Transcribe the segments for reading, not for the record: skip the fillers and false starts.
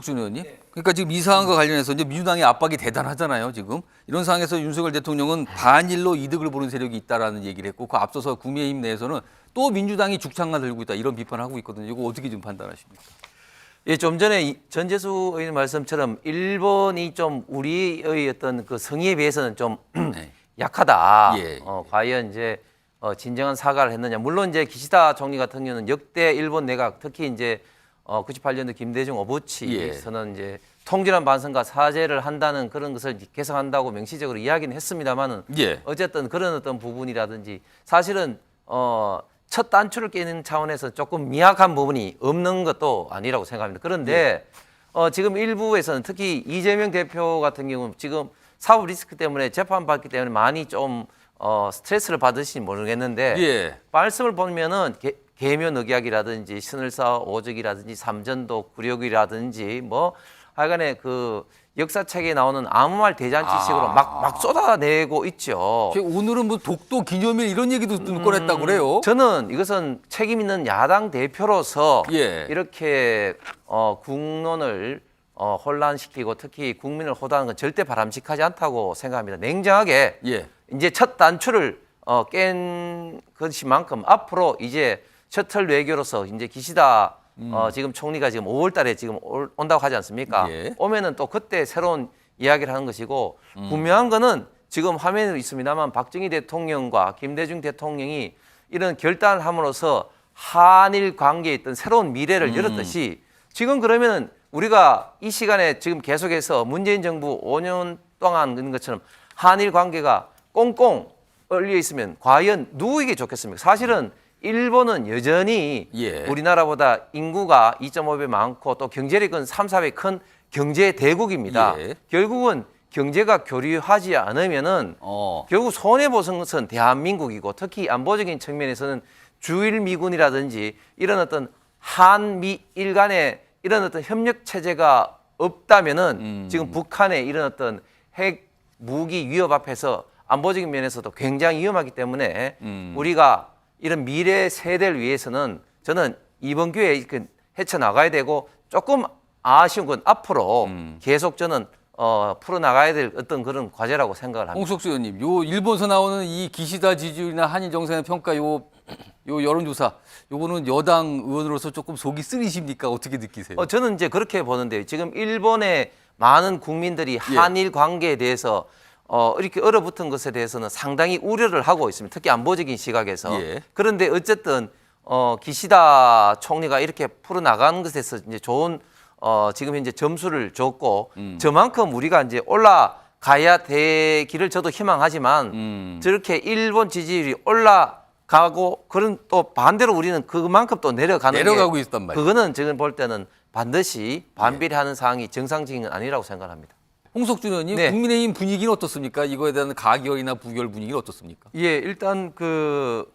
홍석준 의원님. 그러니까 지금 이 사안과 관련해서 이제 민주당의 압박이 대단하잖아요. 지금 이런 상황에서 윤석열 대통령은 반일로 이득을 보는 세력이 있다라는 얘기를 했고, 그 앞서서 국민의힘 내에서는 또 민주당이 죽창만 들고 있다 이런 비판을 하고 있거든요. 이거 어떻게 좀 판단하십니까? 예, 좀 전에 전재수 의원 말씀처럼 일본이 좀 우리의 어떤 그 성의에 비해서는 좀 네. 약하다. 예. 과연 이제 진정한 사과를 했느냐. 물론 이제 기시다 총리 같은 경우는 역대 일본 내각 특히 이제 98년도 김대중 오부치에서는 이제 통질한 반성과 사죄를 한다는 그런 것을 개성한다고 명시적으로 이야기는 했습니다만은 예. 어쨌든 그런 어떤 부분이라든지 사실은 첫 단추를 깨는 차원에서 조금 미약한 부분이 없는 것도 아니라고 생각합니다. 그런데 지금 일부에서는 특히 이재명 대표 같은 경우는 지금 사법 리스크 때문에 재판받기 때문에 많이 좀 스트레스를 받으실지 모르겠는데 예. 말씀을 보면은 계면 의학이라든지 신을사 오적이라든지 삼전도 굴욕이라든지 뭐 하여간에 그 역사책에 나오는 아무 말 대잔치식으로 막 쏟아내고 있죠. 오늘은 뭐 독도 기념일 이런 얘기도 꺼냈다고 그래요. 저는 이것은 책임 있는 야당 대표로서 예. 이렇게 국론을 혼란시키고 특히 국민을 호도하는 건 절대 바람직하지 않다고 생각합니다. 냉정하게 예. 이제 첫 단추를 깬 것이만큼 앞으로 이제 셔틀 외교로서 이제 기시다 지금 총리가 지금 5월 달에 지금 온다고 하지 않습니까? 예. 오면은 또 그때 새로운 이야기를 하는 것이고 분명한 거는 지금 화면에 있습니다만 박정희 대통령과 김대중 대통령이 이런 결단을 함으로써 한일 관계에 있던 새로운 미래를 열었듯이 지금 그러면은 우리가 이 시간에 지금 계속해서 문재인 정부 5년 동안 그런 것처럼 한일 관계가 꽁꽁 얼려 있으면 과연 누구에게 좋겠습니까? 사실은 일본은 여전히 예. 우리나라보다 인구가 2.5배 많고 또 경제력은 3, 4배 큰 경제 대국입니다. 예. 결국은 경제가 교류하지 않으면은 결국 손해보는 것은 대한민국이고 특히 안보적인 측면에서는 주일 미군이라든지 이런 어떤 한미일 간의 이런 어떤 협력 체제가 없다면은 지금 북한의 이런 어떤 핵 무기 위협 앞에서 안보적인 면에서도 굉장히 위험하기 때문에 우리가 이런 미래 세대를 위해서는 저는 이번 기회에 헤쳐나가야 되고 조금 아쉬운 건 앞으로 계속 저는 풀어나가야 될 어떤 그런 과제라고 생각을 합니다. 홍석수 의원님, 요 일본에서 나오는 이 기시다 지지율이나 한일 정상의 평가 요 여론조사, 요거는 여당 의원으로서 조금 속이 쓰리십니까? 어떻게 느끼세요? 저는 이제 그렇게 보는데요. 지금 일본의 많은 국민들이 한일 관계에 대해서 이렇게 얼어붙은 것에 대해서는 상당히 우려를 하고 있습니다. 특히 안보적인 시각에서. 예. 그런데 어쨌든 기시다 총리가 이렇게 풀어나가는 것에서 이제 좋은 지금 현재 점수를 줬고 저만큼 우리가 이제 올라가야 되기를 저도 희망하지만 저렇게 일본 지지율이 올라가고 그런 또 반대로 우리는 그만큼 또 내려가고 있단 말이에요. 그거는 지금 볼 때는 반드시 반비례하는 상황이 정상적인 건 아니라고 생각합니다. 홍석준 의원님, 네. 국민의힘 분위기는 어떻습니까? 이거에 대한 가결이나 부결 분위기는 어떻습니까? 예, 일단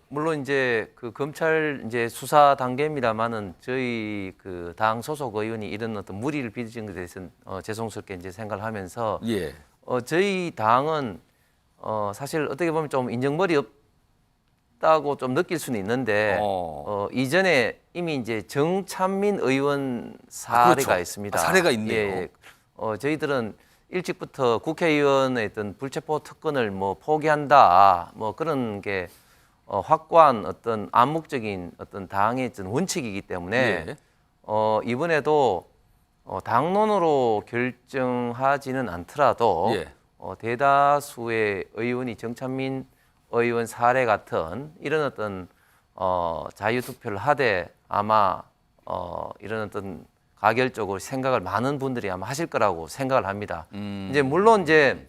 물론 이제 검찰 이제 수사 단계입니다만은 저희 당 소속 의원이 이런 어떤 무리를 빚은 것에 대해서는 죄송스럽게 이제 생각을 하면서 예. 저희 당은 사실 어떻게 보면 좀 인정머리 없다고 좀 느낄 수는 있는데 이전에 이미 이제 정찬민 의원 사례가 그렇죠. 있습니다. 사례가 있네요. 예, 저희들은 일찍부터 국회의원의 어떤 불체포 특권을 뭐 포기한다 뭐 그런 게 확고한 어떤 암묵적인 어떤 당의 어떤 원칙이기 때문에 예. 이번에도 당론으로 결정하지는 않더라도 예. 대다수의 의원이 정찬민 의원 사례 같은 이런 어떤 자유투표를 하되 아마 이런 어떤 가결적으로 생각을 많은 분들이 아마 하실 거라고 생각을 합니다. 이제 물론 이제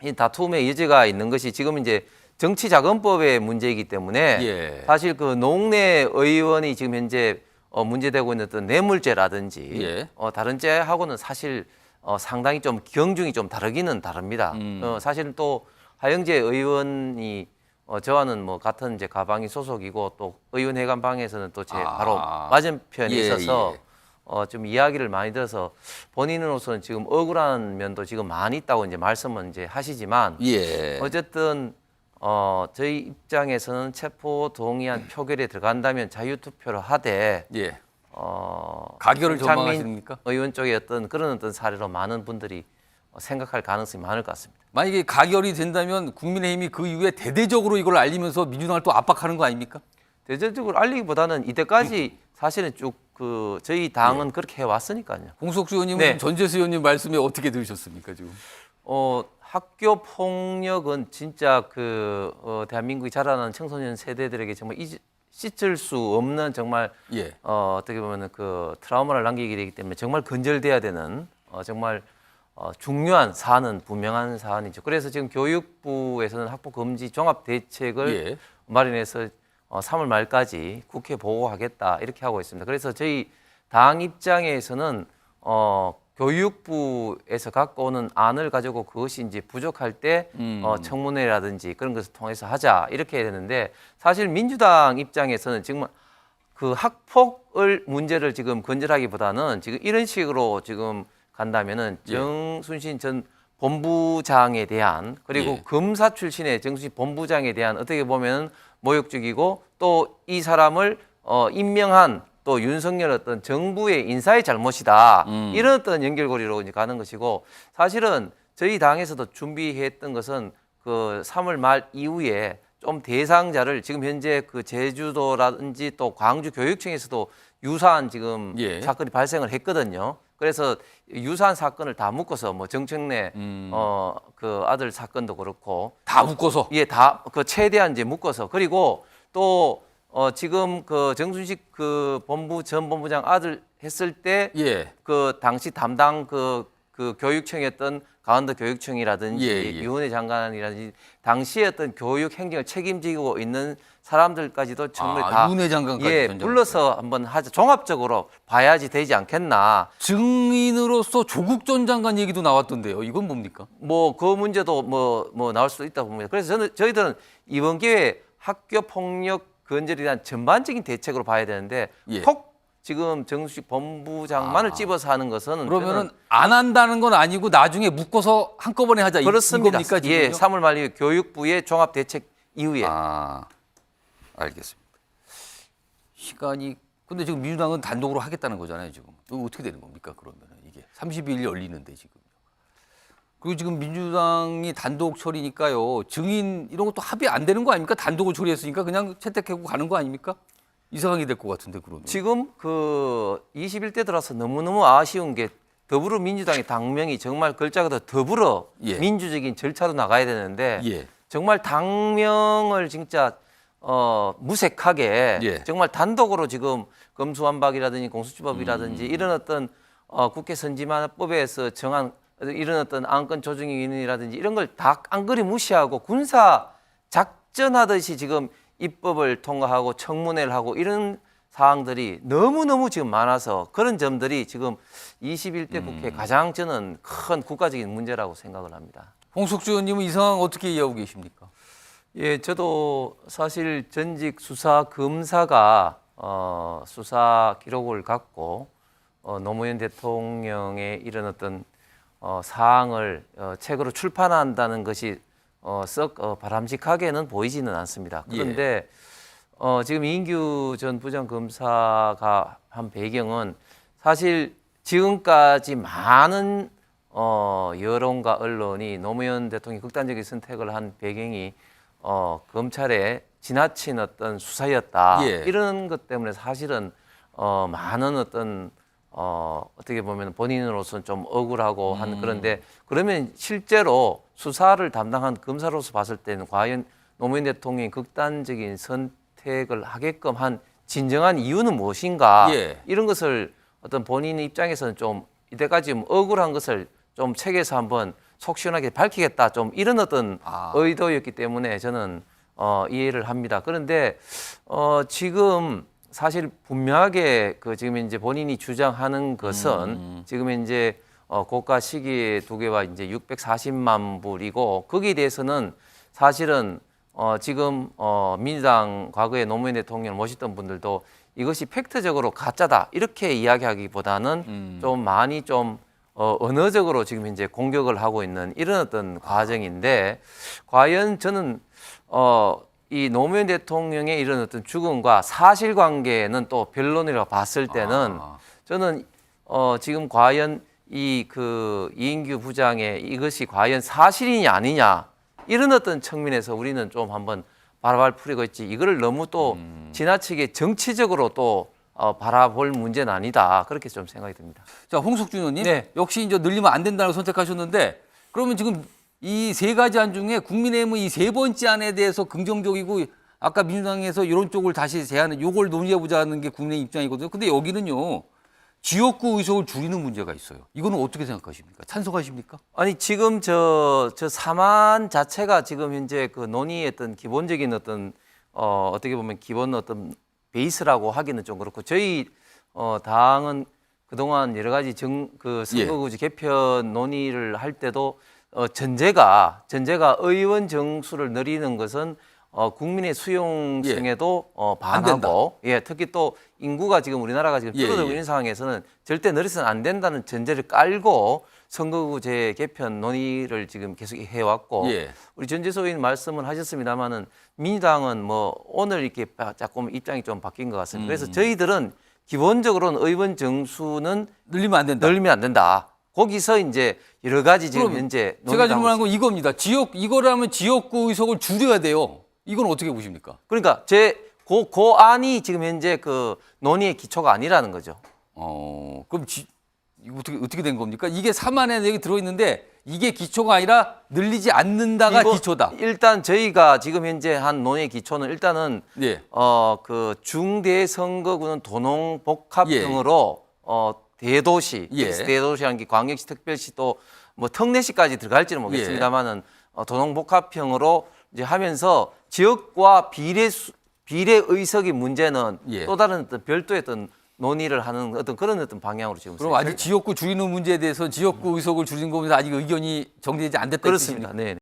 이 다툼의 여지가 있는 것이 지금 이제 정치자금법의 문제이기 때문에 예. 사실 농내 의원이 지금 현재 문제되고 있는 어떤 뇌물죄라든지 예. 다른 죄하고는 사실 상당히 좀 경중이 좀 다르기는 다릅니다. 사실은 또 하영재 의원이 저와는 뭐 같은 이제 가방이 소속이고 또 의원회관방에서는 또 제 바로 맞은편에 있어서 좀 이야기를 많이 들어서 본인으로서는 지금 억울한 면도 지금 많이 있다고 이제 말씀은 이제 하시지만 예. 어쨌든 저희 입장에서는 체포 동의안 표결에 들어간다면 자유투표를 하되 예. 가결을 장민 전망하십니까? 의원 쪽의 그런 사례로 많은 분들이 생각할 가능성이 많을 것 같습니다. 만약에 가결이 된다면 국민의힘이 그 이후에 대대적으로 이걸 알리면서 민주당을 또 압박하는 거 아닙니까? 대대적으로 알리기보다는 이때까지 사실은 쭉 저희 당은 그렇게 해왔으니까요. 홍석주 의원님은 네. 전재수 의원님 말씀에 어떻게 들으셨습니까 지금? 학교 폭력은 진짜 대한민국이 자라나는 청소년 세대들에게 정말 씻을 수 없는 정말 예. 어떻게 보면 트라우마를 남기게 되기 때문에 정말 근절돼야 되는 정말 중요한 사안은 분명한 사안이죠. 그래서 지금 교육부에서는 학폭 금지 종합 대책을 예. 마련해서 3월 말까지 국회 보고하겠다 이렇게 하고 있습니다. 그래서 저희 당 입장에서는 교육부에서 갖고 오는 안을 가지고 그것이 이제 부족할 때 청문회라든지 그런 것을 통해서 하자 이렇게 해야 되는데 사실 민주당 입장에서는 지금 그 학폭을 문제를 지금 건절하기보다는 지금 이런 식으로 지금 간다면은 예. 정순신 전 본부장에 대한 그리고 예. 검사 출신의 정순신 본부장에 대한 어떻게 보면 모욕적이고 또 이 사람을 임명한 또 윤석열 정부의 인사의 잘못이다. 이런 연결고리로 이제 가는 것이고 사실은 저희 당에서도 준비했던 것은 3월 말 이후에 좀 대상자를 지금 현재 제주도라든지 또 광주 교육청에서도 유사한 지금 예. 사건이 발생을 했거든요. 그래서 유사한 사건을 다 묶어서 정청래 아들 사건도 그렇고 다 묶어서. 예, 다 최대한 이제 묶어서 그리고 또 지금 정순식 전 본부장 아들 했을 때 예. 당시 담당 교육청이었던 강원도 교육청이라든지 예, 예. 유은혜 장관이라든지 당시의 교육 행정을 책임지고 있는 사람들까지도 정말 다 윤회 장관까지 견적. 불러서 한번 하자. 종합적으로 봐야지 되지 않겠나. 증인으로서 조국 전 장관 얘기도 나왔던데요. 이건 뭡니까? 그 문제도 나올 수도 있다고 봅니다. 그래서 저희들은 이번 기회에 학교 폭력 건절에 대한 전반적인 대책으로 봐야 되는데 예. 톡 지금 정수식 본부장만을 집어서 하는 것은 그러면은 안 한다는 건 아니고 나중에 묶어서 한꺼번에 하자 그렇습니다. 이겁니까 지금? 예, 3월 말 이후에 교육부의 종합 대책 이후에 알겠습니다. 시간이 근데 지금 민주당은 단독으로 하겠다는 거잖아요 지금. 이거 어떻게 되는 겁니까 그러면은 이게 30일 열리는데 지금. 그리고 지금 민주당이 단독 처리니까요. 증인 이런 것도 합의 안 되는 거 아닙니까? 단독을 처리했으니까 그냥 채택하고 가는 거 아닙니까? 이 상황이 될 것 같은데 그러면. 지금 21대 들어서 너무너무 아쉬운 게 더불어민주당의 당명이 정말 글자가 더 더불어 예. 민주적인 절차로 나가야 되는데 예. 정말 당명을 진짜 무색하게 예. 정말 단독으로 지금 검수완박이라든지 공수처법이라든지 이런 국회 선진화법에서 정한 이런 안건 조정위원회라든지 이런 걸 다 깡그리 무시하고 군사 작전하듯이 지금 입법을 통과하고 청문회를 하고 이런 사항들이 너무너무 지금 많아서 그런 점들이 지금 21대 국회 가장 저는 큰 국가적인 문제라고 생각을 합니다. 홍석주 의원님은 이 상황 어떻게 이해하고 계십니까? 예, 저도 사실 전직 수사 검사가 수사 기록을 갖고 노무현 대통령의 이런 사항을 책으로 출판한다는 것이 썩 바람직하게는 보이지는 않습니다. 그런데 지금 이인규 전 부장검사가 한 배경은 사실 지금까지 많은 여론과 언론이 노무현 대통령이 극단적인 선택을 한 배경이 검찰의 지나친 수사였다. 예. 이런 것 때문에 사실은 많은 어떻게 보면 본인으로서는 좀 억울하고 한 그런데 그러면 실제로 수사를 담당한 검사로서 봤을 때는 과연 노무현 대통령이 극단적인 선택을 하게끔 한 진정한 이유는 무엇인가? 예. 이런 것을 본인의 입장에서는 좀 이때까지 억울한 것을 좀 책에서 한번 속 시원하게 밝히겠다. 좀 이런 의도였기 때문에 저는 이해를 합니다. 그런데 지금 사실 분명하게 지금 이제 본인이 주장하는 것은 지금 이제 고가 시기의 두 개와 이제 640만 불이고 거기에 대해서는 사실은 지금 민주당 과거에 노무현 대통령을 모셨던 분들도 이것이 팩트적으로 가짜다 이렇게 이야기하기보다는 좀 많이 좀 언어적으로 지금 이제 공격을 하고 있는 이런 과정인데 과연 저는 이 노무현 대통령의 이런 어떤 죽음과 사실관계는 또 변론이라고 봤을 때는 저는 지금 과연 이 그 이인규 부장의 이것이 과연 사실이냐 아니냐 이런 어떤 측면에서 우리는 좀 한번 바라볼 필요가 있지. 이거를 너무 또 지나치게 정치적으로 또 바라볼 문제는 아니다. 그렇게 좀 생각이 듭니다. 자, 홍석준 의원님. 네. 역시 이제 늘리면 안 된다고 선택하셨는데 그러면 지금 이 세 가지 안 중에 국민의힘은 이 세 번째 안에 대해서 긍정적이고 아까 민주당에서 이런 쪽을 다시 제안해 요걸 논의해보자는 게 국민의 입장이거든요. 근데 여기는요. 지역구 의석을 줄이는 문제가 있어요. 이거는 어떻게 생각하십니까? 찬성하십니까? 아니 지금 저 사만 자체가 지금 현재 그 논의의 어떤 기본적인 어떤 어떻게 보면 기본 어떤 베이스라고 하기는 좀 그렇고 저희 당은 그동안 여러 가지 그 선거구제 개편 논의를 할 때도 전제가 의원 정수를 늘리는 것은 국민의 수용성에도 반하고 특히 또 인구가 지금 우리나라가 지금 줄어들고 있는 상황에서는 절대 늘려서는 안 된다는 전제를 깔고 선거구제 개편 논의를 지금 계속 해왔고 우리 전재소 의원 말씀을 하셨습니다마는 민주당은 뭐 오늘 이렇게 조금 입장이 좀 바뀐 것 같습니다. 그래서 저희들은 기본적으로는 의원 정수는 늘리면 안 된다. 늘리면 안 된다. 거기서 이제 여러 가지 지금 현재 제가 질문한 건 이겁니다. 이거라면 지역구 의석을 줄여야 돼요. 이건 어떻게 보십니까? 그러니까 그 안이 지금 현재 그 논의의 기초가 아니라는 거죠. 그럼 이거 어떻게 된 겁니까? 이게 3안에 내용이 들어있는데 이게 기초가 아니라 늘리지 않는다가 기초다. 일단 저희가 지금 현재 한 논의의 기초는 일단은 그 중대선거구는 도농복합형으로 대도시, 대도시라는 게 광역시, 특별시 또 뭐 특례시까지 들어갈지는 모르겠습니다만은 도농복합형으로 이제 하면서 지역과 비례 의석의 문제는 또 다른 어떤 별도의 어떤 논의를 하는 어떤 그런 어떤 방향으로 지금. 그럼 아직 지역구 줄이는 문제에 대해서 지역구 의석을 줄이는 거면서 아직 의견이 정리되지 안 됐다. 그렇습니다. 네.